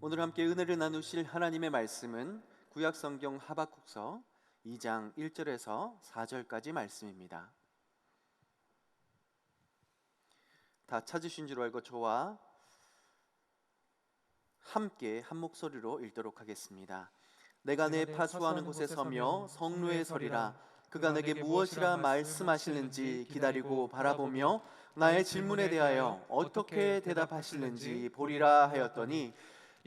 오늘 함께 은혜를 나누실 하나님의 말씀은 구약성경 하박국서 2장 1절에서 4절까지 말씀입니다. 다 찾으신 줄 알고 저와 함께 한 목소리로 읽도록 하겠습니다. 내가 내 파수하는 곳에 서며 성루에 서리라. 그가 내게 무엇이라 말씀하시는지 기다리고 바라보며 나의 질문에 대하여 어떻게 대답하시는지 보리라 하였더니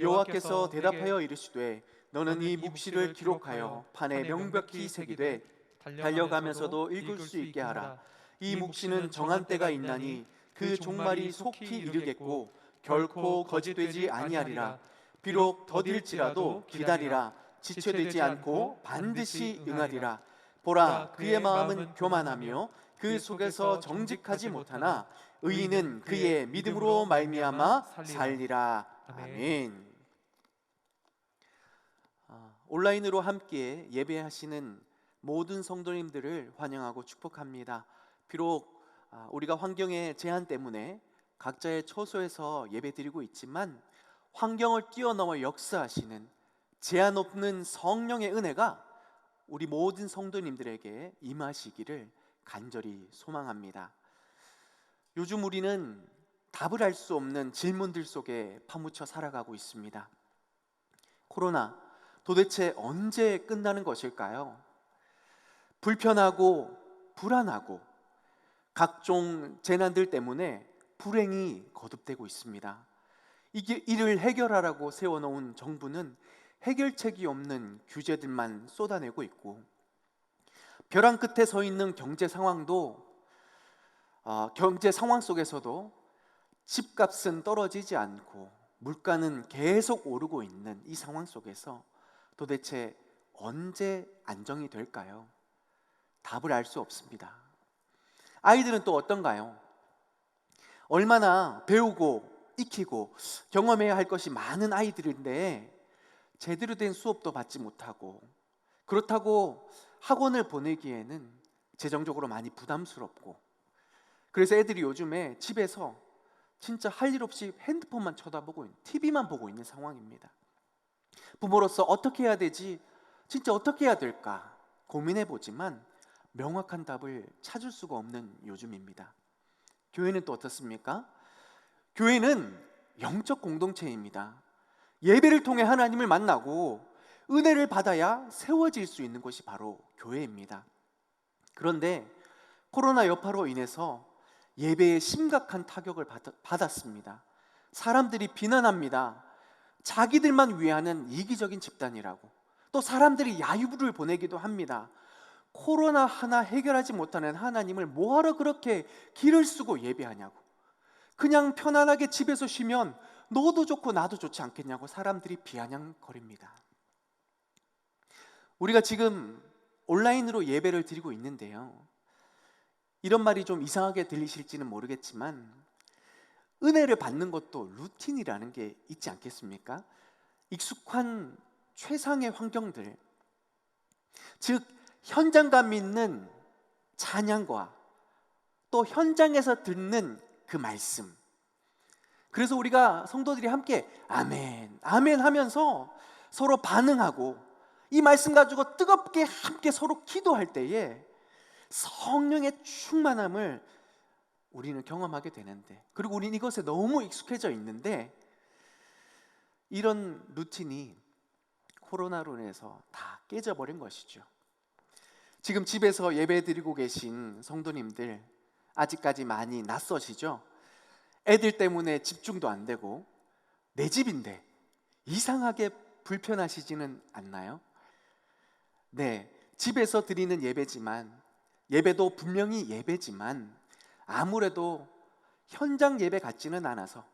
여호와께서 대답하여 이르시되 너는 이 묵시를 기록하여 판에 명백히 새기되 달려가면서도 읽을 수 있게 하라. 이 묵시는 정한 때가 있나니 그 종말이 속히 이르겠고 결코 거짓되지 아니하리라. 비록 더딜지라도 기다리라. 지체되지 않고 반드시 응하리라. 보라, 그의 마음은 교만하며 그 속에서 정직하지 못하나 의인은 그의 믿음으로 말미암아 살리라. 아멘. 온라인으로 함께 예배하시는 모든 성도님들을 환영하고 축복합니다. 비록 우리가 환경의 제한 때문에 각자의 처소에서 예배드리고 있지만 환경을 뛰어넘어 역사하시는 제한 없는 성령의 은혜가 우리 모든 성도님들에게 임하시기를 간절히 소망합니다. 요즘 우리는 답을 알 수 없는 질문들 속에 파묻혀 살아가고 있습니다. 코로나 도대체 언제 끝나는 것일까요? 불편하고 불안하고 각종 재난들 때문에 불행이 거듭되고 있습니다. 이를 해결하라고 세워놓은 정부는 해결책이 없는 규제들만 쏟아내고 있고 벼랑 끝에 서 있는 경제 상황 속에서도 집값은 떨어지지 않고 물가는 계속 오르고 있는 이 상황 속에서 도대체 언제 안정이 될까요? 답을 알 수 없습니다. 아이들은 또 어떤가요? 얼마나 배우고 익히고 경험해야 할 것이 많은 아이들인데 제대로 된 수업도 받지 못하고 그렇다고 학원을 보내기에는 재정적으로 많이 부담스럽고 그래서 애들이 요즘에 집에서 진짜 할 일 없이 핸드폰만 쳐다보고 TV만 보고 있는 상황입니다. 부모로서 어떻게 해야 되지? 진짜 어떻게 해야 될까? 고민해보지만 명확한 답을 찾을 수가 없는 요즘입니다. 교회는 또 어떻습니까? 교회는 영적 공동체입니다. 예배를 통해 하나님을 만나고 은혜를 받아야 세워질 수 있는 곳이 바로 교회입니다. 그런데 코로나 여파로 인해서 예배에 심각한 타격을 받았습니다. 사람들이 비난합니다. 자기들만 위하는 이기적인 집단이라고. 또 사람들이 야유를 보내기도 합니다. 코로나 하나 해결하지 못하는 하나님을 뭐하러 그렇게 기를 쓰고 예배하냐고. 그냥 편안하게 집에서 쉬면 너도 좋고 나도 좋지 않겠냐고 사람들이 비아냥거립니다. 우리가 지금 온라인으로 예배를 드리고 있는데요, 이런 말이 좀 이상하게 들리실지는 모르겠지만 은혜를 받는 것도 루틴이라는 게 있지 않겠습니까? 익숙한 최상의 환경들, 즉 현장감 있는 찬양과 또 현장에서 듣는 그 말씀. 그래서 우리가 성도들이 함께 아멘, 아멘 하면서 서로 반응하고 이 말씀 가지고 뜨겁게 함께 서로 기도할 때에 성령의 충만함을 우리는 경험하게 되는데, 그리고 우리는 이것에 너무 익숙해져 있는데 이런 루틴이 코로나로 인해서 다 깨져버린 것이죠. 지금 집에서 예배 드리고 계신 성도님들 아직까지 많이 낯서시죠? 애들 때문에 집중도 안 되고 내 집인데 이상하게 불편하시지는 않나요? 네, 집에서 드리는 예배도 분명히 예배지만 아무래도 현장 예배 같지는 않아서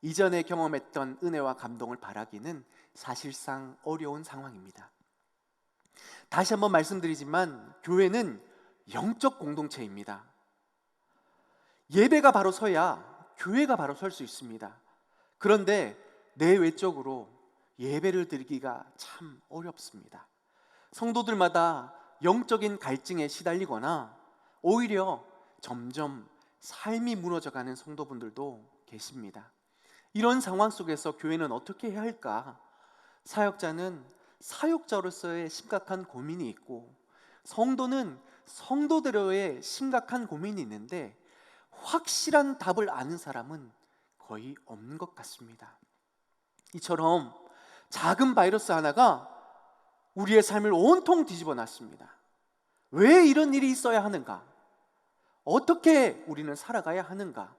이전에 경험했던 은혜와 감동을 바라기는 사실상 어려운 상황입니다. 다시 한번 말씀드리지만 교회는 영적 공동체입니다. 예배가 바로 서야 교회가 바로 설 수 있습니다. 그런데 내외적으로 예배를 드리기가 참 어렵습니다. 성도들마다 영적인 갈증에 시달리거나 오히려 점점 삶이 무너져가는 성도분들도 계십니다. 이런 상황 속에서 교회는 어떻게 해야 할까? 사역자는 사역자로서의 심각한 고민이 있고, 성도는 성도대로의 심각한 고민이 있는데, 확실한 답을 아는 사람은 거의 없는 것 같습니다. 이처럼 작은 바이러스 하나가 우리의 삶을 온통 뒤집어 놨습니다. 왜 이런 일이 있어야 하는가? 어떻게 우리는 살아가야 하는가?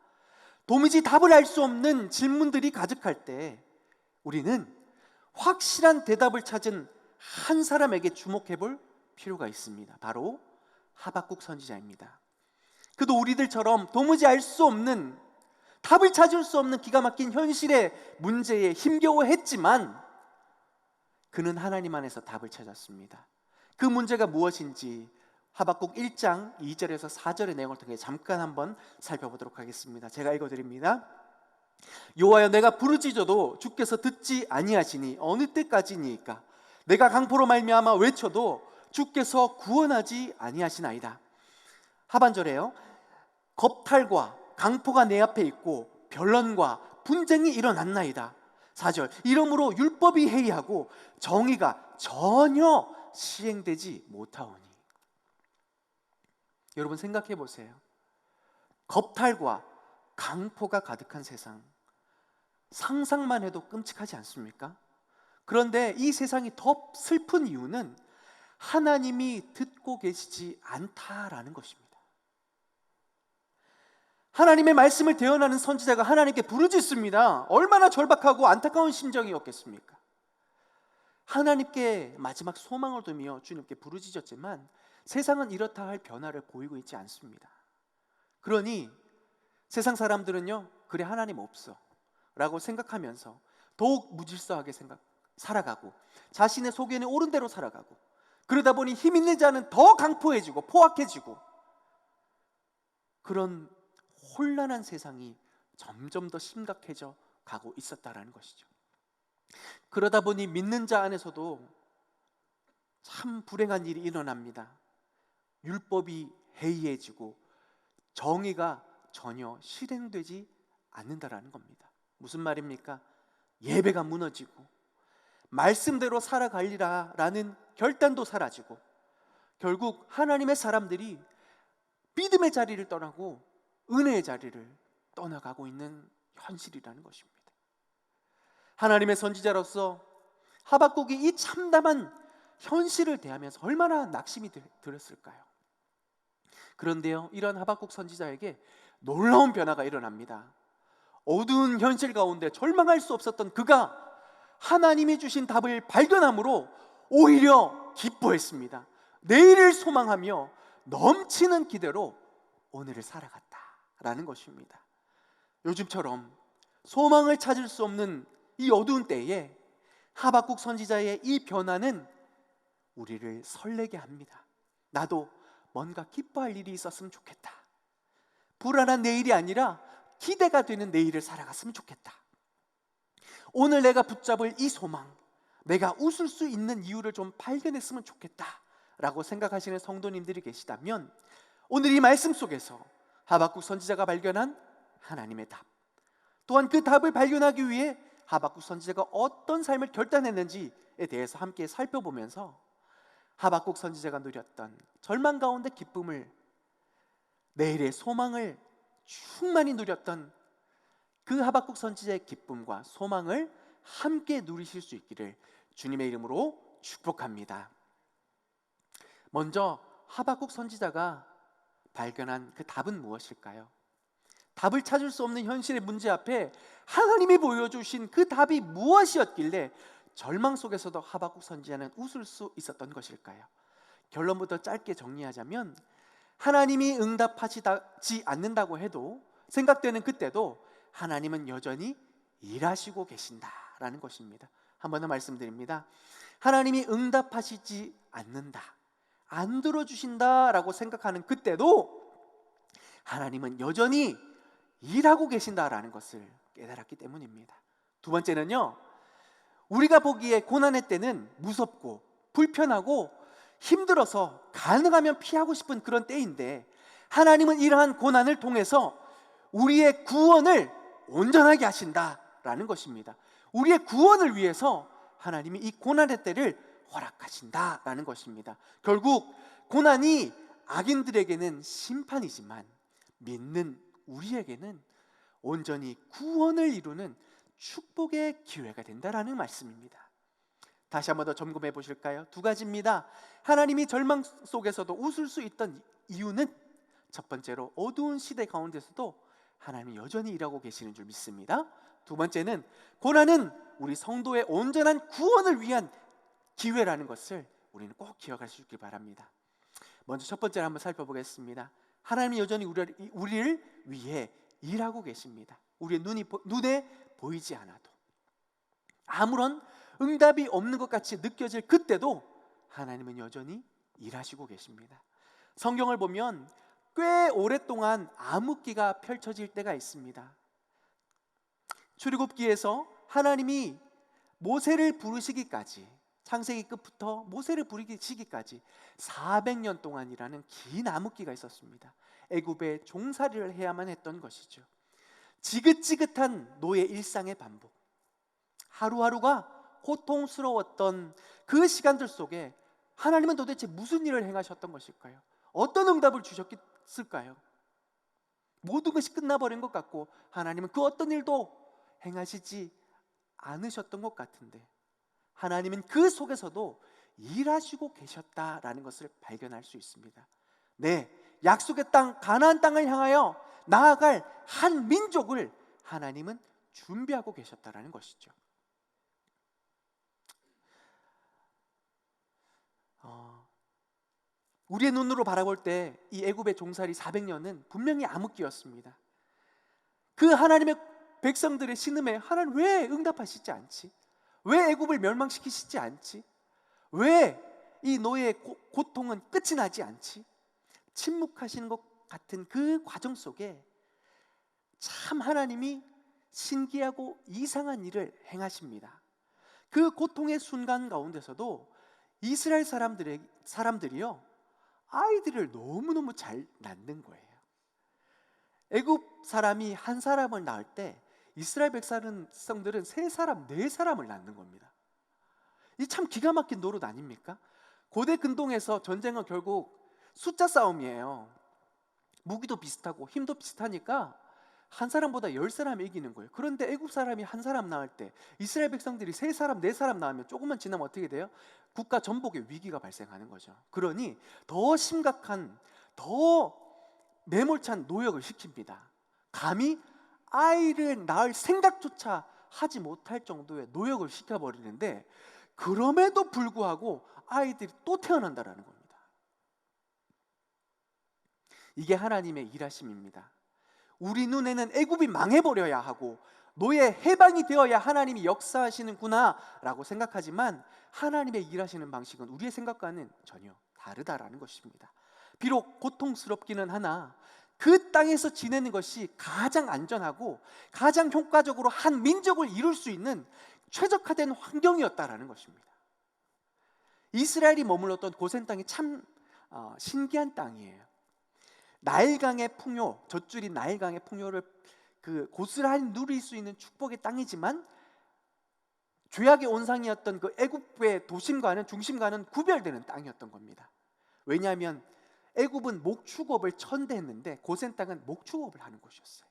도무지 답을 알 수 없는 질문들이 가득할 때 우리는 확실한 대답을 찾은 한 사람에게 주목해 볼 필요가 있습니다. 바로 하박국 선지자입니다. 그도 우리들처럼 도무지 알 수 없는, 답을 찾을 수 없는 기가 막힌 현실의 문제에 힘겨워했지만 그는 하나님 안에서 답을 찾았습니다. 그 문제가 무엇인지 하박국 1장 2절에서 4절의 내용을 통해 잠깐 한번 살펴보도록 하겠습니다. 제가 읽어드립니다. 여호와여, 내가 부르짖어도 주께서 듣지 아니하시니 어느 때까지니까? 내가 강포로 말미암아 외쳐도 주께서 구원하지 아니하시나이다. 하반절에요, 겁탈과 강포가 내 앞에 있고 변론과 분쟁이 일어났나이다. 4절, 이러므로 율법이 해이하고 정의가 전혀 시행되지 못하오니. 여러분 생각해 보세요. 겁탈과 강포가 가득한 세상, 상상만 해도 끔찍하지 않습니까? 그런데 이 세상이 더 슬픈 이유는 하나님이 듣고 계시지 않다라는 것입니다. 하나님의 말씀을 대언하는 선지자가 하나님께 부르짖습니다. 얼마나 절박하고 안타까운 심정이었겠습니까? 하나님께 마지막 소망을 두며 주님께 부르짖었지만 세상은 이렇다 할 변화를 보이고 있지 않습니다. 그러니 세상 사람들은요, 그래 하나님 없어 라고 생각하면서 더욱 무질서하게 살아가고, 자신의 속에는 옳은 대로 살아가고, 그러다 보니 힘 있는 자는 더 강포해지고 포악해지고, 그런 혼란한 세상이 점점 더 심각해져 가고 있었다라는 것이죠. 그러다 보니 믿는 자 안에서도 참 불행한 일이 일어납니다. 율법이 해이해지고 정의가 전혀 실행되지 않는다라는 겁니다. 무슨 말입니까? 예배가 무너지고 말씀대로 살아가리라라는 결단도 사라지고, 결국 하나님의 사람들이 믿음의 자리를 떠나고 은혜의 자리를 떠나가고 있는 현실이라는 것입니다. 하나님의 선지자로서 하박국이 이 참담한 현실을 대하면서 얼마나 낙심이 들었을까요? 그런데요, 이런 하박국 선지자에게 놀라운 변화가 일어납니다. 어두운 현실 가운데 절망할 수 없었던 그가 하나님이 주신 답을 발견함으로 오히려 기뻐했습니다. 내일을 소망하며 넘치는 기대로 오늘을 살아갔다라는 것입니다. 요즘처럼 소망을 찾을 수 없는 이 어두운 때에 하박국 선지자의 이 변화는 우리를 설레게 합니다. 나도 뭔가 기뻐할 일이 있었으면 좋겠다. 불안한 내일이 아니라 기대가 되는 내일을 살아갔으면 좋겠다. 오늘 내가 붙잡을 이 소망, 내가 웃을 수 있는 이유를 좀 발견했으면 좋겠다 라고 생각하시는 성도님들이 계시다면, 오늘 이 말씀 속에서 하박국 선지자가 발견한 하나님의 답, 또한 그 답을 발견하기 위해 하박국 선지자가 어떤 삶을 결단했는지에 대해서 함께 살펴보면서 하박국 선지자가 누렸던 절망 가운데 기쁨을, 내일의 소망을 충만히 누렸던 그 하박국 선지자의 기쁨과 소망을 함께 누리실 수 있기를 주님의 이름으로 축복합니다. 먼저 하박국 선지자가 발견한 그 답은 무엇일까요? 답을 찾을 수 없는 현실의 문제 앞에 하나님이 보여주신 그 답이 무엇이었길래 절망 속에서도 하박국 선지자는 웃을 수 있었던 것일까요? 결론부터 짧게 정리하자면, 하나님이 응답하시지 않는다고 해도 생각되는 그때도 하나님은 여전히 일하시고 계신다라는 것입니다. 한 번 더 말씀드립니다. 하나님이 응답하시지 않는다, 안 들어주신다라고 생각하는 그때도 하나님은 여전히 일하고 계신다라는 것을 깨달았기 때문입니다. 두 번째는요, 우리가 보기에 고난의 때는 무섭고 불편하고 힘들어서 가능하면 피하고 싶은 그런 때인데, 하나님은 이러한 고난을 통해서 우리의 구원을 온전하게 하신다 계신다라는 것입니다. 우리의 구원을 위해서 하나님이 이 고난의 때를 허락하신다라는 것입니다. 결국 고난이 악인들에게는 심판이지만 믿는 우리에게는 온전히 구원을 이루는 축복의 기회가 된다라는 말씀입니다. 다시 한번 더 점검해 보실까요? 두 가지입니다. 하나님이 절망 속에서도 웃을 수 있던 이유는 첫 번째로 어두운 시대 가운데서도 하나님이 여전히 일하고 계시는 줄 믿습니다. 두 번째는 고난은 우리 성도의 온전한 구원을 위한 기회라는 것을 우리는 꼭 기억할 수 있길 바랍니다. 먼저 첫 번째를 한번 살펴보겠습니다. 하나님이 여전히 우리를 위해 일하고 계십니다. 우리의 눈에 보이지 않아도, 아무런 응답이 없는 것 같이 느껴질 그때도 하나님은 여전히 일하시고 계십니다. 성경을 보면 꽤 오랫동안 암흑기가 펼쳐질 때가 있습니다. 출애굽기에서 하나님이 모세를 부르시기까지, 창세기 끝부터 모세를 부르시기까지 400년 동안이라는 긴 암흑기가 있었습니다. 애굽에 종살이를 해야만 했던 것이죠. 지긋지긋한 노예 일상의 반복, 하루하루가 고통스러웠던 그 시간들 속에 하나님은 도대체 무슨 일을 행하셨던 것일까요? 어떤 응답을 주셨을까요? 모든 것이 끝나버린 것 같고 하나님은 그 어떤 일도 행하시지 않으셨던 것 같은데, 하나님은 그 속에서도 일하시고 계셨다라는 것을 발견할 수 있습니다. 네, 약속의 땅 가나안 땅을 향하여 나아갈 한 민족을 하나님은 준비하고 계셨다라는 것이죠. 우리의 눈으로 바라볼 때 이 애굽의 종살이 400년은 분명히 암흑기였습니다. 그 하나님의 백성들의 신음에 하나님 왜 응답하시지 않지? 왜 애굽을 멸망시키시지 않지? 왜 이 노예의 고통은 끝이 나지 않지? 침묵하시는 것 같은 그 과정 속에 참 하나님이 신기하고 이상한 일을 행하십니다. 그 고통의 순간 가운데서도 이스라엘 사람들이요, 아이들을 너무너무 잘 낳는 거예요. 애굽 사람이 한 사람을 낳을 때 이스라엘 백성들은 3사람, 4사람을 낳는 겁니다. 이 참 기가 막힌 노릇 아닙니까? 고대 근동에서 전쟁은 결국 숫자 싸움이에요. 무기도 비슷하고 힘도 비슷하니까 한 사람보다 10사람이 이기는 거예요. 그런데 애굽 사람이 한 사람 낳을 때 이스라엘 백성들이 3사람, 4사람 낳으면 조금만 지나면 어떻게 돼요? 국가 전복의 위기가 발생하는 거죠. 그러니 더 심각한, 더 매몰찬 노역을 시킵니다. 감히 아이를 낳을 생각조차 하지 못할 정도의 노역을 시켜버리는데, 그럼에도 불구하고 아이들이 또 태어난다라는 겁니다. 이게 하나님의 일하심입니다. 우리 눈에는 애굽이 망해버려야 하고 노예 해방이 되어야 하나님이 역사하시는구나 라고 생각하지만, 하나님의 일하시는 방식은 우리의 생각과는 전혀 다르다라는 것입니다. 비록 고통스럽기는 하나 그 땅에서 지내는 것이 가장 안전하고 가장 효과적으로 한 민족을 이룰 수 있는 최적화된 환경이었다라는 것입니다. 이스라엘이 머물렀던 고센 땅이 참 신기한 땅이에요. 나일강의 풍요, 젖줄인 나일강의 풍요를 고스란히 누릴 수 있는 축복의 땅이지만, 죄악의 온상이었던 그 애굽의 도심과는, 중심과는 구별되는 땅이었던 겁니다. 왜냐하면 애굽은 목축업을 천대했는데 고센 땅은 목축업을 하는 곳이었어요.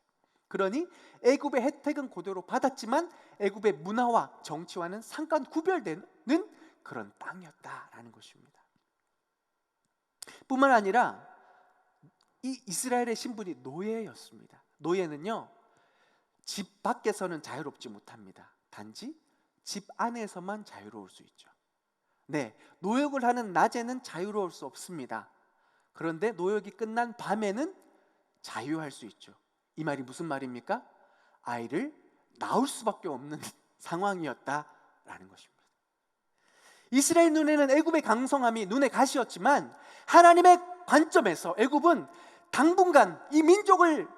그러니 애굽의 혜택은 그대로 받았지만 애굽의 문화와 정치와는 상관 구별되는 그런 땅이었다라는 것입니다. 뿐만 아니라 이 이스라엘의 신분이 노예였습니다. 노예는요, 집 밖에서는 자유롭지 못합니다. 단지 집 안에서만 자유로울 수 있죠. 네, 노역을 하는 낮에는 자유로울 수 없습니다. 그런데 노역이 끝난 밤에는 자유할 수 있죠. 이 말이 무슨 말입니까? 아이를 낳을 수밖에 없는 상황이었다라는 것입니다. 이스라엘 눈에는 애굽의 강성함이 눈에 가시였지만, 하나님의 관점에서 애굽은 당분간 이 민족을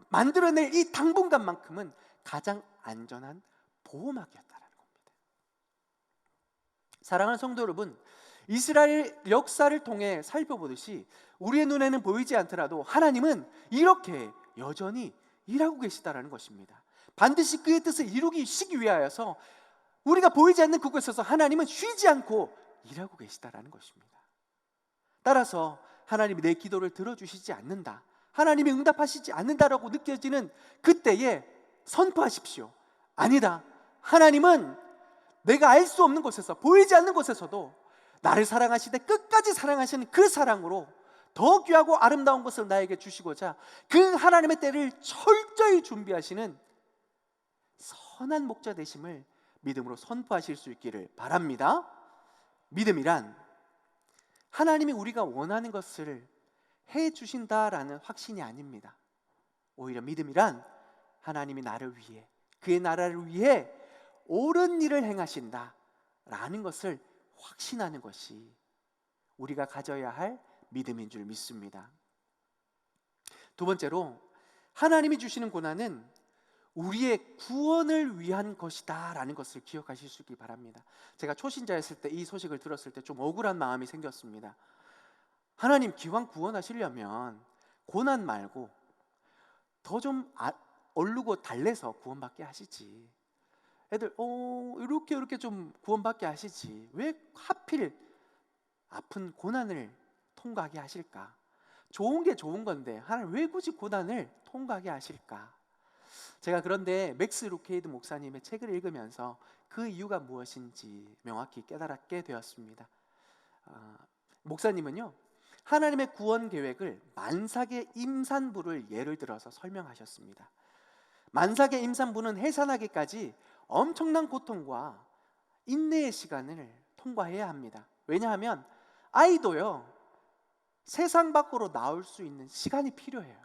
만들어낼 이 당분간만큼은 가장 안전한 보호막이었다라는 겁니다. 사랑하는 성도 여러분, 이스라엘 역사를 통해 살펴보듯이 우리의 눈에는 보이지 않더라도 하나님은 이렇게 여전히 일하고 계시다라는 것입니다. 반드시 그의 뜻을 이루시기 위하여서 우리가 보이지 않는 그곳에서 하나님은 쉬지 않고 일하고 계시다라는 것입니다. 따라서 하나님이 내 기도를 들어주시지 않는다, 하나님이 응답하시지 않는다라고 느껴지는 그때에 선포하십시오. 아니다, 하나님은 내가 알 수 없는 곳에서, 보이지 않는 곳에서도 나를 사랑하시되 끝까지 사랑하시는 그 사랑으로 더 귀하고 아름다운 것을 나에게 주시고자 그 하나님의 때를 철저히 준비하시는 선한 목자 되심을 믿음으로 선포하실 수 있기를 바랍니다. 믿음이란 하나님이 우리가 원하는 것을 해 주신다라는 확신이 아닙니다. 오히려 믿음이란 하나님이 나를 위해, 그의 나라를 위해 옳은 일을 행하신다라는 것을 확신하는 것이 우리가 가져야 할 믿음인 줄 믿습니다. 두 번째로, 하나님이 주시는 고난은 우리의 구원을 위한 것이다 라는 것을 기억하실 수 있기 바랍니다. 제가 초신자였을 때 이 소식을 들었을 때 좀 억울한 마음이 생겼습니다. 하나님, 기왕 구원하시려면 고난 말고 더 좀 얼르고 달래서 구원받게 하시지. 애들 이렇게 좀 구원받게 하시지, 왜 하필 아픈 고난을 통과하게 하실까? 좋은 게 좋은 건데 하나님 왜 굳이 고난을 통과하게 하실까? 제가 그런데 맥스 루케이드 목사님의 책을 읽으면서 그 이유가 무엇인지 명확히 깨달았게 되었습니다. 목사님은요, 하나님의 구원 계획을 만삭의 임산부를 예를 들어서 설명하셨습니다. 만삭의 임산부는 해산하기까지 엄청난 고통과 인내의 시간을 통과해야 합니다. 왜냐하면 아이도요, 세상 밖으로 나올 수 있는 시간이 필요해요.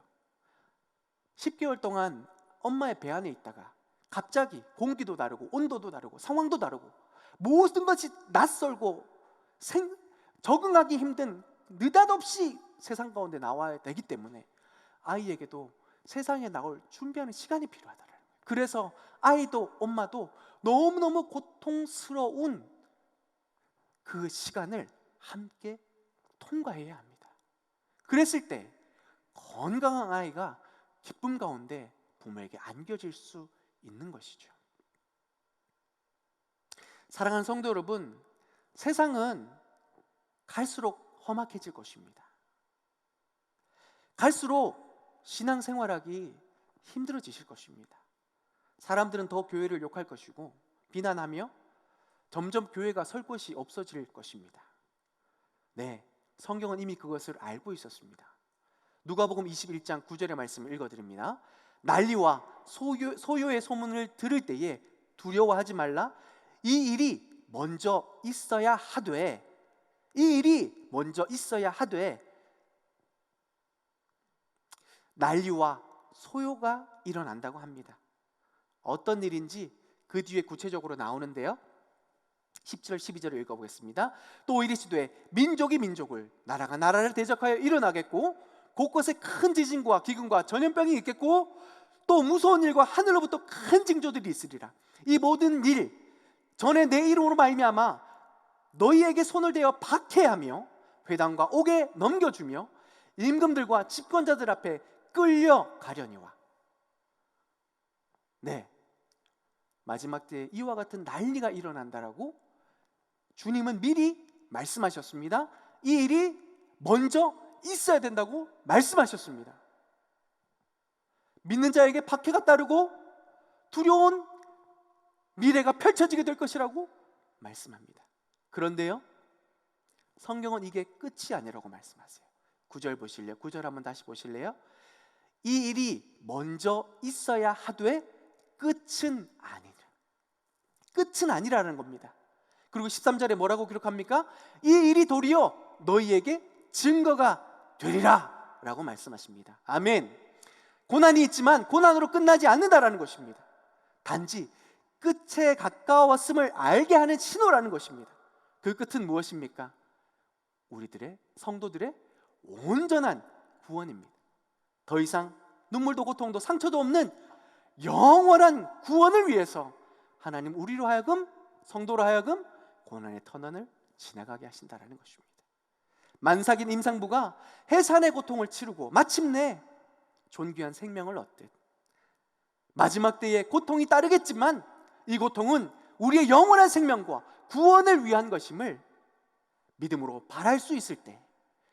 10개월 동안 엄마의 배 안에 있다가 갑자기 공기도 다르고 온도도 다르고 상황도 다르고 모든 것이 낯설고 적응하기 힘든, 느닷없이 세상 가운데 나와야 되기 때문에 아이에게도 세상에 나올 준비하는 시간이 필요하다는 거예요. 그래서 아이도 엄마도 너무너무 고통스러운 그 시간을 함께 통과해야 합니다. 그랬을 때 건강한 아이가 기쁨 가운데 부모에게 안겨질 수 있는 것이죠. 사랑하는 성도 여러분, 세상은 갈수록 험악해질 것입니다. 갈수록 신앙생활하기 힘들어지실 것입니다. 사람들은 더 교회를 욕할 것이고 비난하며 점점 교회가 설 곳이 없어질 것입니다. 네, 성경은 이미 그것을 알고 있었습니다. 누가복음 21장 9절의 말씀을 읽어드립니다. 난리와 소요의 소문을 들을 때에 두려워하지 말라. 이 일이 먼저 있어야 하되, 이 일이 먼저 있어야 하되 난리와 소요가 일어난다고 합니다. 어떤 일인지 그 뒤에 구체적으로 나오는데요, 10절 12절을 읽어보겠습니다. 또 이르시되 민족이 민족을, 나라가 나라를 대적하여 일어나겠고 곳곳에 큰 지진과 기근과 전염병이 있겠고 또 무서운 일과 하늘로부터 큰 징조들이 있으리라. 이 모든 일 전에 내 이름으로 말미암아 너희에게 손을 대어 박해하며 회당과 옥에 넘겨주며 임금들과 집권자들 앞에 끌려가려니와. 네, 마지막 때에 이와 같은 난리가 일어난다라고 주님은 미리 말씀하셨습니다. 이 일이 먼저 있어야 된다고 말씀하셨습니다. 믿는 자에게 박해가 따르고 두려운 미래가 펼쳐지게 될 것이라고 말씀합니다. 그런데요, 성경은 이게 끝이 아니라고 말씀하세요. 9절 보실래요? 9절 한번 다시 보실래요? 이 일이 먼저 있어야 하되 끝은 아니라. 끝은 아니라는 겁니다. 그리고 13절에 뭐라고 기록합니까? 이 일이 도리어 너희에게 증거가 되리라 라고 말씀하십니다. 아멘. 고난이 있지만 고난으로 끝나지 않는다라는 것입니다. 단지 끝에 가까웠음을 알게 하는 신호라는 것입니다. 그 끝은 무엇입니까? 우리들의, 성도들의 온전한 구원입니다. 더 이상 눈물도 고통도 상처도 없는 영원한 구원을 위해서 하나님 우리로 하여금, 성도로 하여금 고난의 터널을 지나가게 하신다라는 것입니다. 만삭인 임산부가 해산의 고통을 치르고 마침내 존귀한 생명을 얻듯 마지막 때에 고통이 따르겠지만 이 고통은 우리의 영원한 생명과 구원을 위한 것임을 믿음으로 바랄 수 있을 때,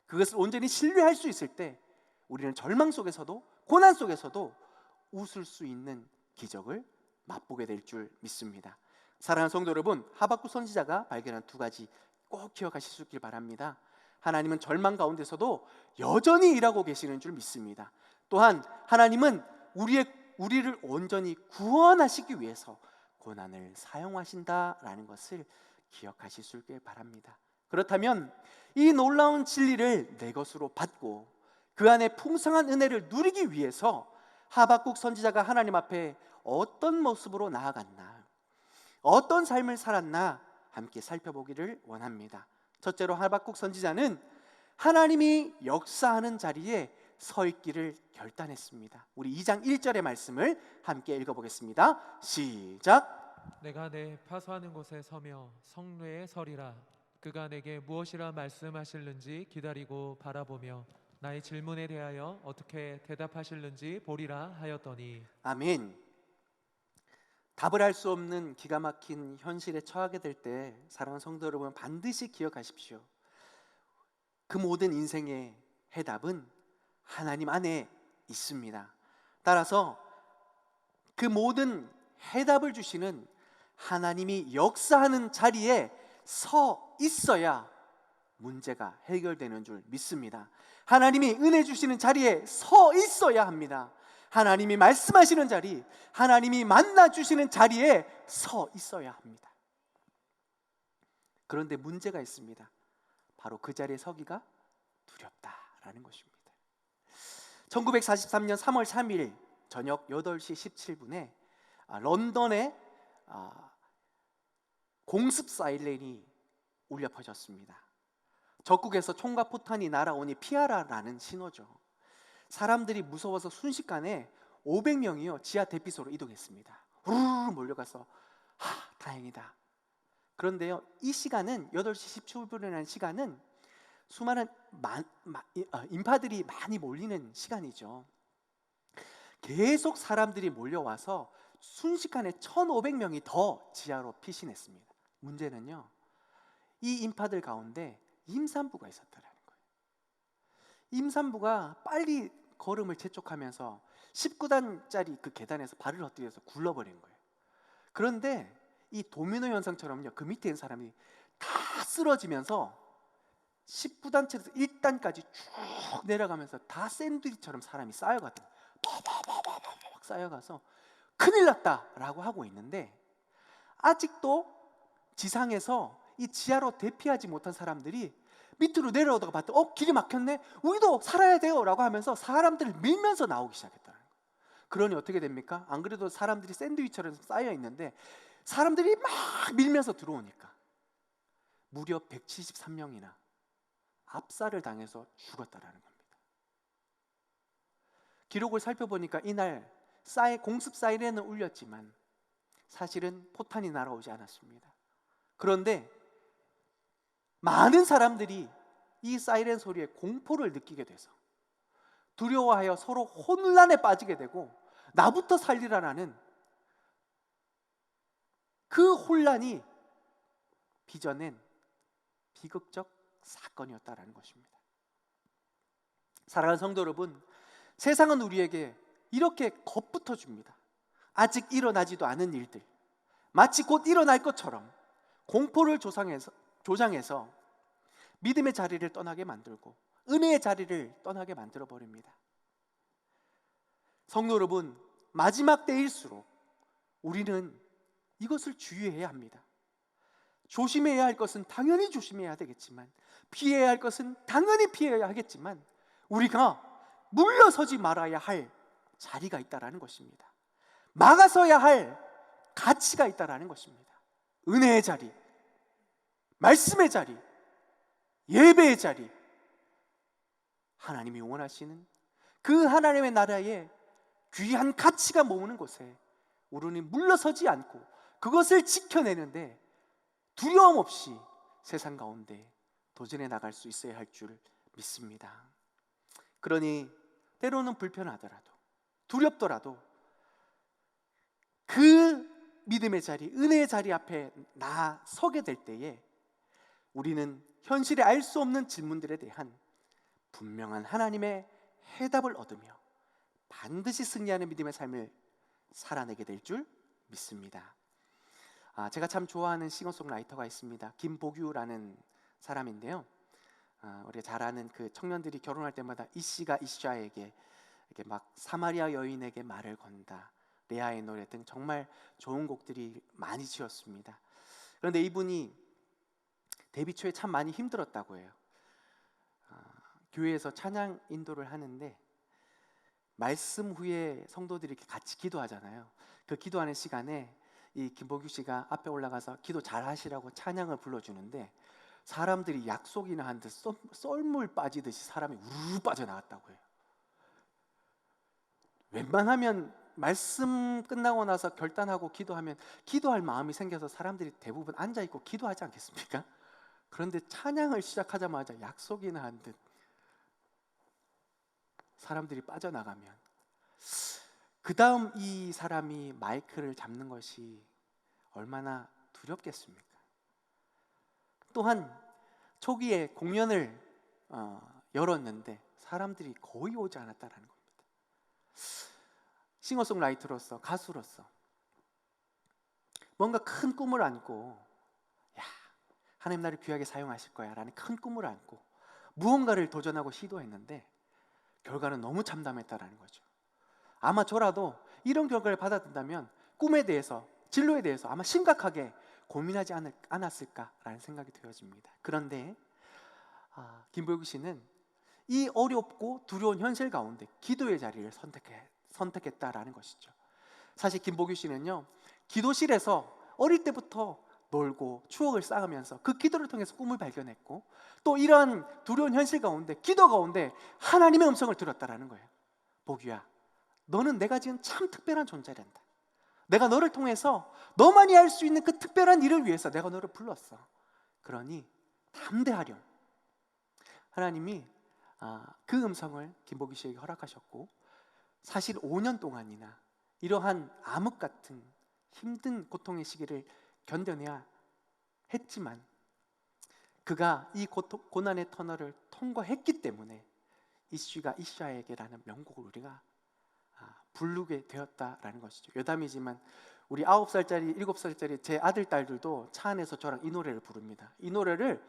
그것을 온전히 신뢰할 수 있을 때 우리는 절망 속에서도 고난 속에서도 웃을 수 있는 기적을 맛보게 될 줄 믿습니다. 사랑하는 성도 여러분, 하박국 선지자가 발견한 두 가지 꼭 기억하실 수 있길 바랍니다. 하나님은 절망 가운데서도 여전히 일하고 계시는 줄 믿습니다. 또한 하나님은 우리를 온전히 구원하시기 위해서 고난을 사용하신다라는 것을 기억하실 수 있길 바랍니다. 그렇다면 이 놀라운 진리를 내 것으로 받고 그 안에 풍성한 은혜를 누리기 위해서 하박국 선지자가 하나님 앞에 어떤 모습으로 나아갔나, 어떤 삶을 살았나 함께 살펴보기를 원합니다. 첫째로 하박국 선지자는 하나님이 역사하는 자리에 서 있기를 결단했습니다. 우리 2장 1절의 말씀을 함께 읽어보겠습니다. 시작. 내가 내 파수하는 곳에 서며 성루에 서리라. 그가 내게 무엇이라 말씀하실는지 기다리고 바라보며 나의 질문에 대하여 어떻게 대답하실는지 보리라 하였더니. 아멘. 답을 할 수 없는 기가 막힌 현실에 처하게 될 때 사랑하는 성도 여러분, 반드시 기억하십시오. 그 모든 인생의 해답은 하나님 안에 있습니다. 따라서 그 모든 해답을 주시는 하나님이 역사하는 자리에 서 있어야 문제가 해결되는 줄 믿습니다. 하나님이 은혜 주시는 자리에 서 있어야 합니다. 하나님이 말씀하시는 자리, 하나님이 만나 주시는 자리에 서 있어야 합니다. 그런데 문제가 있습니다. 바로 그 자리에 서기가 두렵다라는 것입니다. 1943년 3월 3일 저녁 8시 17분에 런던에 공습 사이렌이 울려 퍼졌습니다. 적국에서 총과 포탄이 날아오니 피하라라는 신호죠. 사람들이 무서워서 순식간에 500명이요 지하 대피소로 이동했습니다. 우르르 몰려가서 다행이다. 그런데요, 이 시간은 8시 17분이라는 시간은 수많은 인파들이 많이 몰리는 시간이죠. 계속 사람들이 몰려와서 순식간에 1,500명이 더 지하로 피신했습니다. 문제는요, 이 인파들 가운데 임산부가 있었다라는 거예요. 임산부가 빨리 걸음을 재촉하면서 19단짜리 그 계단에서 발을 헛디뎌서 굴러버린 거예요. 그런데 이 도미노 현상처럼요, 그 밑에 있는 사람이 다 쓰러지면서 19단체에서 1단까지 쭉 내려가면서 다 샌드위치처럼 사람이 쌓여가더라고요. 팍 쌓여가서 큰일 났다라고 하고 있는데, 아직도 지상에서 이 지하로 대피하지 못한 사람들이 밑으로 내려오다가 봤더니 길이 막혔네, 우리도 살아야 돼요 라고 하면서 사람들을 밀면서 나오기 시작했다는 거예요. 그러니 어떻게 됩니까? 안 그래도 사람들이 샌드위치처럼 쌓여 있는데 사람들이 막 밀면서 들어오니까 무려 173명이나 압살을 당해서 죽었다라는 겁니다. 기록을 살펴보니까 이날 공습 사이렌은 울렸지만 사실은 포탄이 날아오지 않았습니다. 그런데 많은 사람들이 이 사이렌 소리에 공포를 느끼게 돼서 두려워하여 서로 혼란에 빠지게 되고 나부터 살리라라는 그 혼란이 빚어낸 비극적 사건이었다라는 것입니다. 사랑하는 성도 여러분, 세상은 우리에게 이렇게 겁부터 줍니다. 아직 일어나지도 않은 일들, 마치 곧 일어날 것처럼 공포를 조장해서 믿음의 자리를 떠나게 만들고 은혜의 자리를 떠나게 만들어 버립니다. 성도 여러분, 마지막 때일수록 우리는 이것을 주의해야 합니다. 조심해야 할 것은 당연히 조심해야 되겠지만, 피해야 할 것은 당연히 피해야 하겠지만, 우리가 물러서지 말아야 할 자리가 있다라는 것입니다. 막아서야 할 가치가 있다라는 것입니다. 은혜의 자리, 말씀의 자리, 예배의 자리, 하나님이 원하시는 그 하나님의 나라에 귀한 가치가 모으는 곳에 우리는 물러서지 않고 그것을 지켜내는데 두려움 없이 세상 가운데 도전해 나갈 수 있어야 할 줄 믿습니다. 그러니 때로는 불편하더라도 두렵더라도 그 믿음의 자리, 은혜의 자리 앞에 나 서게 될 때에 우리는 현실에 알 수 없는 질문들에 대한 분명한 하나님의 해답을 얻으며 반드시 승리하는 믿음의 삶을 살아내게 될 줄 믿습니다. 제가 참 좋아하는 싱어송라이터가 있습니다. 김보규라는 사람인데요. 우리가 잘 아는 그 청년들이 결혼할 때마다 이씨가 이샤에게 이렇게 막 사마리아 여인에게 말을 건다, 레아의 노래 등 정말 좋은 곡들이 많이 지었습니다. 그런데 이분이 데뷔 초에 참 많이 힘들었다고 해요. 교회에서 찬양 인도를 하는데 말씀 후에 성도들이 이렇게 같이 기도하잖아요. 그 기도하는 시간에 이 김보규 씨가 앞에 올라가서 기도 잘 하시라고 찬양을 불러주는데 사람들이 약속이나 한 듯 썰물 빠지듯이 사람이 우르르 빠져나갔다고 해요. 웬만하면 말씀 끝나고 나서 결단하고 기도하면 기도할 마음이 생겨서 사람들이 대부분 앉아있고 기도하지 않겠습니까? 그런데 찬양을 시작하자마자 약속이나 한 듯 사람들이 빠져나가면 그 다음 이 사람이 마이크를 잡는 것이 얼마나 두렵겠습니까? 또한 초기에 공연을 열었는데 사람들이 거의 오지 않았다는 겁니다. 싱어송라이터로서, 가수로서 뭔가 큰 꿈을 안고 하나님 나를 귀하게 사용하실 거야 라는 큰 꿈을 안고 무언가를 도전하고 시도했는데 결과는 너무 참담했다라는 거죠. 아마 저라도 이런 결과를 받아든다면 꿈에 대해서, 진로에 대해서 아마 심각하게 고민하지 않았을까라는 생각이 되어집니다. 그런데 김보규 씨는 이 어렵고 두려운 현실 가운데 기도의 자리를 선택했다라는 것이죠. 사실 김보규 씨는요, 기도실에서 어릴 때부터 놀고 추억을 쌓으면서 그 기도를 통해서 꿈을 발견했고 또 이러한 두려운 현실 가운데, 기도 가운데 하나님의 음성을 들었다라는 거예요. 보규야, 너는 내가 지은 참 특별한 존재란다. 내가 너를 통해서 너만이 할 수 있는 그 특별한 일을 위해서 내가 너를 불렀어. 그러니 담대하렴. 하나님이 그 음성을 김보규 씨에게 허락하셨고 사실 5년 동안이나 이러한 암흑 같은 힘든 고통의 시기를 견뎌내야 했지만 그가 이 고난의 터널을 통과했기 때문에 이씨가 이샤에게라는 명곡을 우리가 부르게 되었다라는 것이죠. 여담이지만 우리 9살짜리, 7살짜리 제 아들, 딸들도 차 안에서 저랑 이 노래를 부릅니다. 이 노래를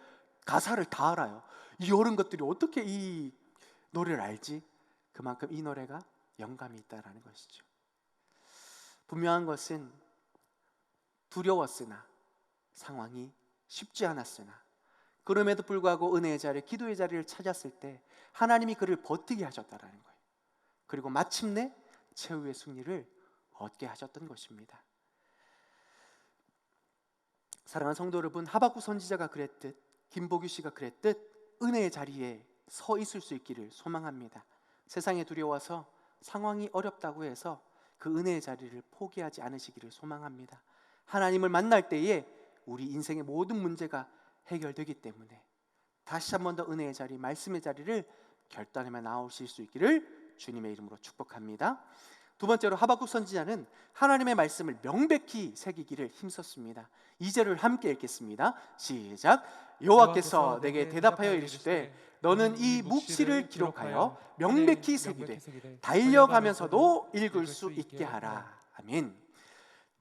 가사를 다 알아요. 이 어른 것들이 어떻게 이 노래를 알지? 그만큼 이 노래가 영감이 있다라는 것이죠. 분명한 것은 두려웠으나 상황이 쉽지 않았으나 그럼에도 불구하고 은혜의 자리, 기도의 자리를 찾았을 때 하나님이 그를 버티게 하셨다라는 거예요. 그리고 마침내 최후의 승리를 얻게 하셨던 것입니다. 사랑하는 성도 여러분, 하박국 선지자가 그랬듯 김보규 씨가 그랬듯 은혜의 자리에 서 있을 수 있기를 소망합니다. 세상에 두려워서 상황이 어렵다고 해서 그 은혜의 자리를 포기하지 않으시기를 소망합니다. 하나님을 만날 때에 우리 인생의 모든 문제가 해결되기 때문에 다시 한 번 더 은혜의 자리, 말씀의 자리를 결단하며 나오실 수 있기를 주님의 이름으로 축복합니다. 두 번째로 하박국 선지자는 하나님의 말씀을 명백히 새기기를 힘썼습니다. 2절을 함께 읽겠습니다. 시작. 여호와께서 내게 대답하여 이르시되 너는 이 묵시를 기록하여 명백히 새기되 달려가면서도 읽을 수 있게 하라. 아멘.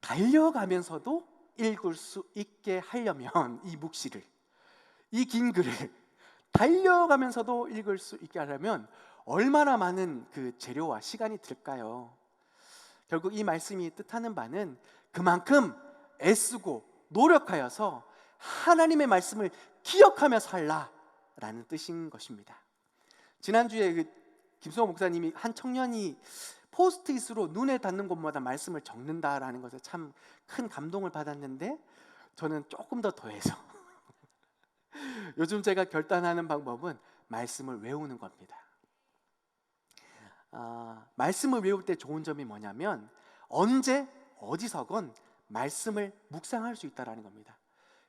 달려가면서도 읽을 수 있게 하려면 이 묵시를, 이 긴 글을 달려가면서도 읽을 수 있게 하려면 얼마나 많은 그 재료와 시간이 들까요? 결국 이 말씀이 뜻하는 바는 그만큼 애쓰고 노력하여서 하나님의 말씀을 기억하며 살라라는 뜻인 것입니다. 지난주에 그 김수호 목사님이 한 청년이 포스트잇으로 눈에 닿는 곳마다 말씀을 적는다라는 것에 참 큰 감동을 받았는데 저는 조금 더 더해서 요즘 제가 결단하는 방법은 말씀을 외우는 겁니다. 말씀을 외울 때 좋은 점이 뭐냐면 언제 어디서건 말씀을 묵상할 수 있다는 겁니다.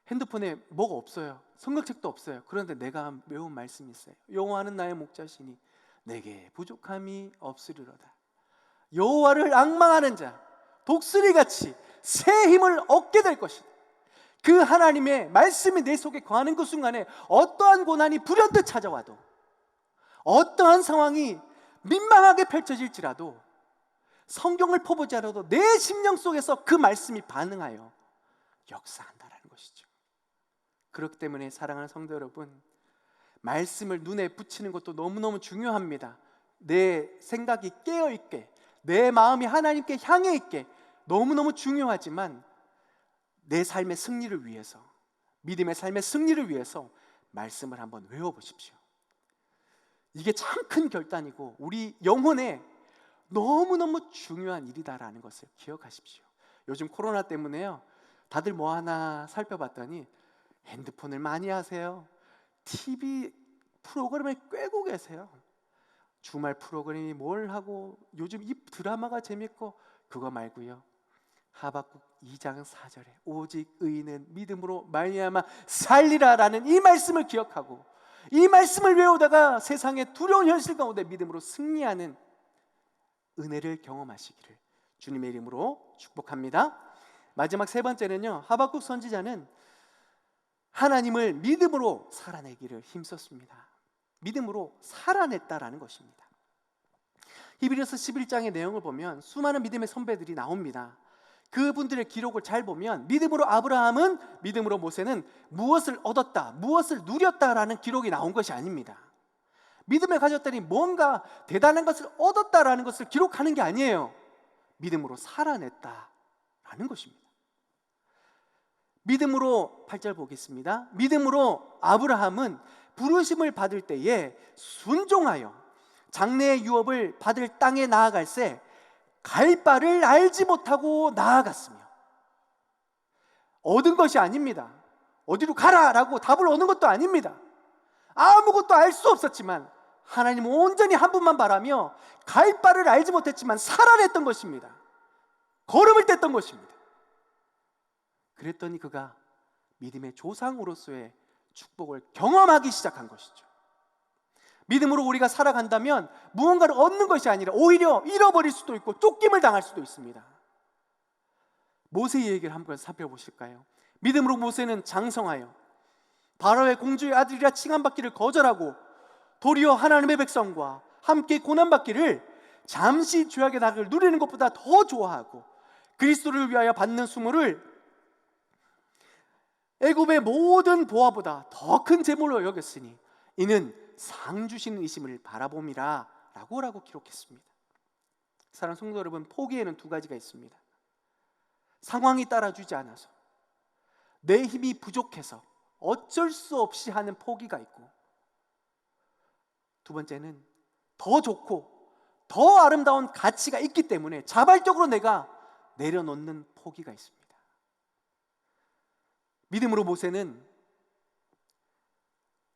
핸드폰에 뭐가 없어요. 성경책도 없어요. 그런데 내가 외운 말씀이 있어요. 여호와는 나의 목자시니 내게 부족함이 없으리로다. 여호와를 앙망하는 자, 독수리같이 새 힘을 얻게 될 것이다. 그 하나님의 말씀이 내 속에 거하는 그 순간에 어떠한 고난이 불현듯 찾아와도, 어떠한 상황이 민망하게 펼쳐질지라도, 성경을 퍼보지 않아도 내 심령 속에서 그 말씀이 반응하여 역사한다라는 것이죠. 그렇기 때문에 사랑하는 성도 여러분, 말씀을 눈에 붙이는 것도 너무너무 중요합니다. 내 생각이 깨어있게, 내 마음이 하나님께 향해 있게 너무너무 중요하지만, 내 삶의 승리를 위해서, 믿음의 삶의 승리를 위해서 말씀을 한번 외워보십시오. 이게 참 큰 결단이고 우리 영혼에 너무너무 중요한 일이다라는 것을 기억하십시오. 요즘 코로나 때문에요, 다들 뭐 하나 살펴봤더니 핸드폰을 많이 하세요. TV 프로그램을 꿰고 계세요. 주말 프로그램이 뭘 하고, 요즘 이 드라마가 재밌고, 그거 말고요, 하박국 2장 4절에 오직 의인은 믿음으로 말미암아 살리라라는 이 말씀을 기억하고, 이 말씀을 외우다가 세상의 두려운 현실 가운데 믿음으로 승리하는 은혜를 경험하시기를 주님의 이름으로 축복합니다. 마지막 세 번째는요, 하박국 선지자는 하나님을 믿음으로 살아내기를 힘썼습니다. 믿음으로 살아냈다라는 것입니다. 히브리서 11장의 내용을 보면 수많은 믿음의 선배들이 나옵니다. 그분들의 기록을 잘 보면 믿음으로 아브라함은, 믿음으로 모세는 무엇을 얻었다, 무엇을 누렸다라는 기록이 나온 것이 아닙니다. 믿음을 가졌더니 뭔가 대단한 것을 얻었다라는 것을 기록하는 게 아니에요. 믿음으로 살아냈다라는 것입니다. 믿음으로 8절 보겠습니다. 믿음으로 아브라함은 부르심을 받을 때에 순종하여 장래의 유업을 받을 땅에 나아갈새 갈 바를 알지 못하고 나아갔으며, 얻은 것이 아닙니다. 어디로 가라라고 답을 얻는 것도 아닙니다. 아무것도 알 수 없었지만 하나님 온전히 한 분만 바라며 갈 바를 알지 못했지만 살아냈던 것입니다. 걸음을 뗐던 것입니다. 그랬더니 그가 믿음의 조상으로서의 축복을 경험하기 시작한 것이죠. 믿음으로 우리가 살아간다면 무언가를 얻는 것이 아니라 오히려 잃어버릴 수도 있고 쫓김을 당할 수도 있습니다. 모세의 얘기를 한번 살펴보실까요? 믿음으로 모세는 장성하여 바로의 공주의 아들이라 칭함받기를 거절하고 도리어 하나님의 백성과 함께 고난받기를 잠시 죄악의 낙을 누리는 것보다 더 좋아하고 그리스도를 위하여 받는 수모를 애굽의 모든 보화보다 더 큰 재물로 여겼으니 이는 상 주시는 이심을 바라봄이라 라고 기록했습니다. 사랑하는 성도 여러분, 포기에는 두 가지가 있습니다. 상황이 따라주지 않아서, 내 힘이 부족해서 어쩔 수 없이 하는 포기가 있고, 두 번째는 더 좋고 더 아름다운 가치가 있기 때문에 자발적으로 내가 내려놓는 포기가 있습니다. 믿음으로 모세는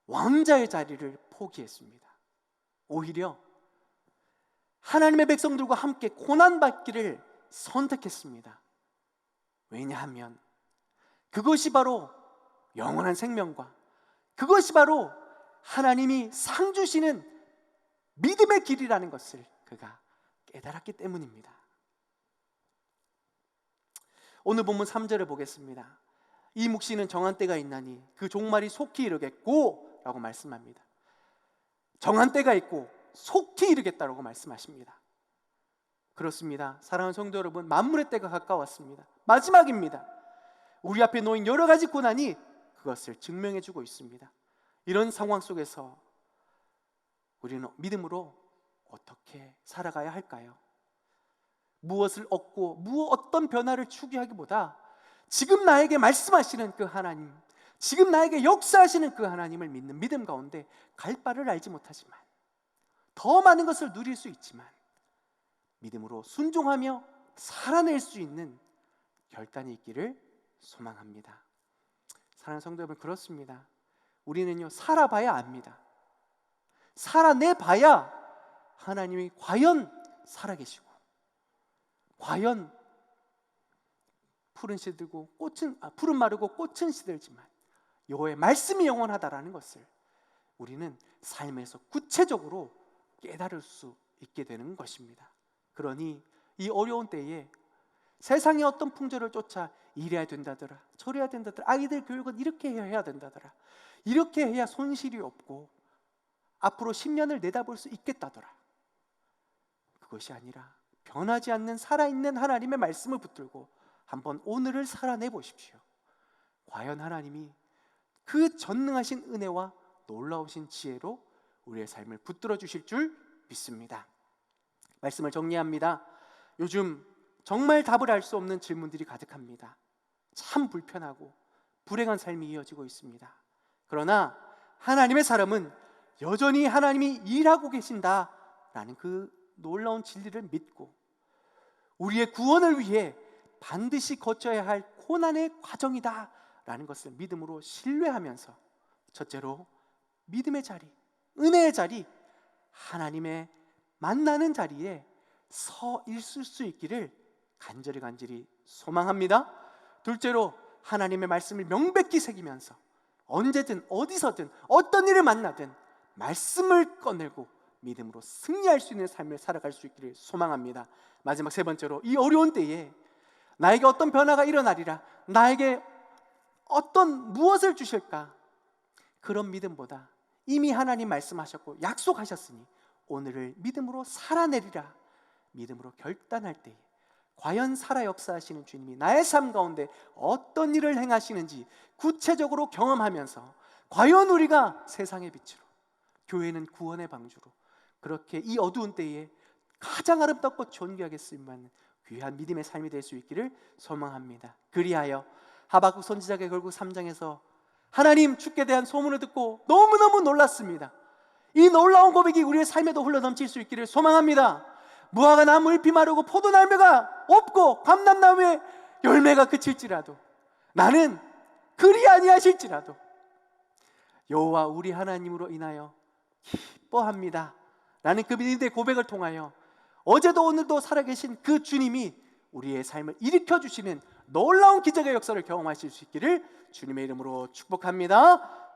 왕자의 자리를 포기했습니다. 오히려 하나님의 백성들과 함께 고난받기를 선택했습니다. 왜냐하면 그것이 바로 영원한 생명과, 그것이 바로 하나님이 상 주시는 믿음의 길이라는 것을 그가 깨달았기 때문입니다. 오늘 본문 3절을 보겠습니다. 이 묵시는 정한 때가 있나니 그 종말이 속히 이르겠고 라고 말씀합니다. 정한 때가 있고 속히 이르겠다라고 말씀하십니다. 그렇습니다. 사랑하는 성도 여러분, 만물의 때가 가까웠습니다. 마지막입니다. 우리 앞에 놓인 여러 가지 고난이 그것을 증명해 주고 있습니다. 이런 상황 속에서 우리는 믿음으로 어떻게 살아가야 할까요? 무엇을 얻고 어떤 변화를 추구하기보다 지금 나에게 말씀하시는 그 하나님, 지금 나에게 역사하시는 그 하나님을 믿는 믿음 가운데 갈 바를 알지 못하지만, 더 많은 것을 누릴 수 있지만 믿음으로 순종하며 살아낼 수 있는 결단이 있기를 소망합니다. 사랑하는 성도 여러분, 그렇습니다. 우리는요, 살아봐야 압니다. 살아내봐야 하나님이 과연 살아계시고, 과연 푸른 마르고 꽃은 시들지만 여호와의 말씀이 영원하다라는 것을 우리는 삶에서 구체적으로 깨달을 수 있게 되는 것입니다. 그러니 이 어려운 때에 세상의 어떤 풍조를 쫓아 이래야 된다더라, 저래야 된다더라, 아이들 교육은 이렇게 해야 된다더라, 이렇게 해야 손실이 없고 앞으로 10년을 내다볼 수 있겠다더라. 그것이 아니라 변하지 않는 살아있는 하나님의 말씀을 붙들고 한번 오늘을 살아내 보십시오. 과연 하나님이 그 전능하신 은혜와 놀라우신 지혜로 우리의 삶을 붙들어 주실 줄 믿습니다. 말씀을 정리합니다. 요즘 정말 답을 알 수 없는 질문들이 가득합니다. 참 불편하고 불행한 삶이 이어지고 있습니다. 그러나 하나님의 사람은 여전히 하나님이 일하고 계신다라는 그 놀라운 진리를 믿고 우리의 구원을 위해 반드시 거쳐야 할 고난의 과정이다라는 것을 믿음으로 신뢰하면서, 첫째로 믿음의 자리, 은혜의 자리, 하나님의 만나는 자리에 서 있을 수 있기를 간절히 소망합니다. 둘째로 하나님의 말씀을 명백히 새기면서 언제든 어디서든 어떤 일을 만나든 말씀을 꺼내고 믿음으로 승리할 수 있는 삶을 살아갈 수 있기를 소망합니다. 마지막 세 번째로, 이 어려운 때에 나에게 어떤 변화가 일어나리라, 나에게 어떤 무엇을 주실까, 그런 믿음보다 이미 하나님 말씀하셨고 약속하셨으니 오늘을 믿음으로 살아내리라, 믿음으로 결단할 때에 과연 살아 역사하시는 주님이 나의 삶 가운데 어떤 일을 행하시는지 구체적으로 경험하면서 과연 우리가 세상의 빛으로, 교회는 구원의 방주로, 그렇게 이 어두운 때에 가장 아름답고 존귀하게 쓰임받는 귀한 믿음의 삶이 될 수 있기를 소망합니다. 그리하여 하박국 선지자가 결국 3장에서 하나님 주께 대한 소문을 듣고 너무너무 놀랐습니다. 이 놀라운 고백이 우리의 삶에도 흘러넘칠 수 있기를 소망합니다. 무화과 나무 잎이 마르고 포도나무가 없고 감람나무의 열매가 그칠지라도 나는 그리 아니하실지라도 여호와 우리 하나님으로 인하여 기뻐합니다 라는 그 믿음의 고백을 통하여 어제도 오늘도 살아계신 그 주님이 우리의 삶을 일으켜 주시는 놀라운 기적의 역사를 경험하실 수 있기를 주님의 이름으로 축복합니다.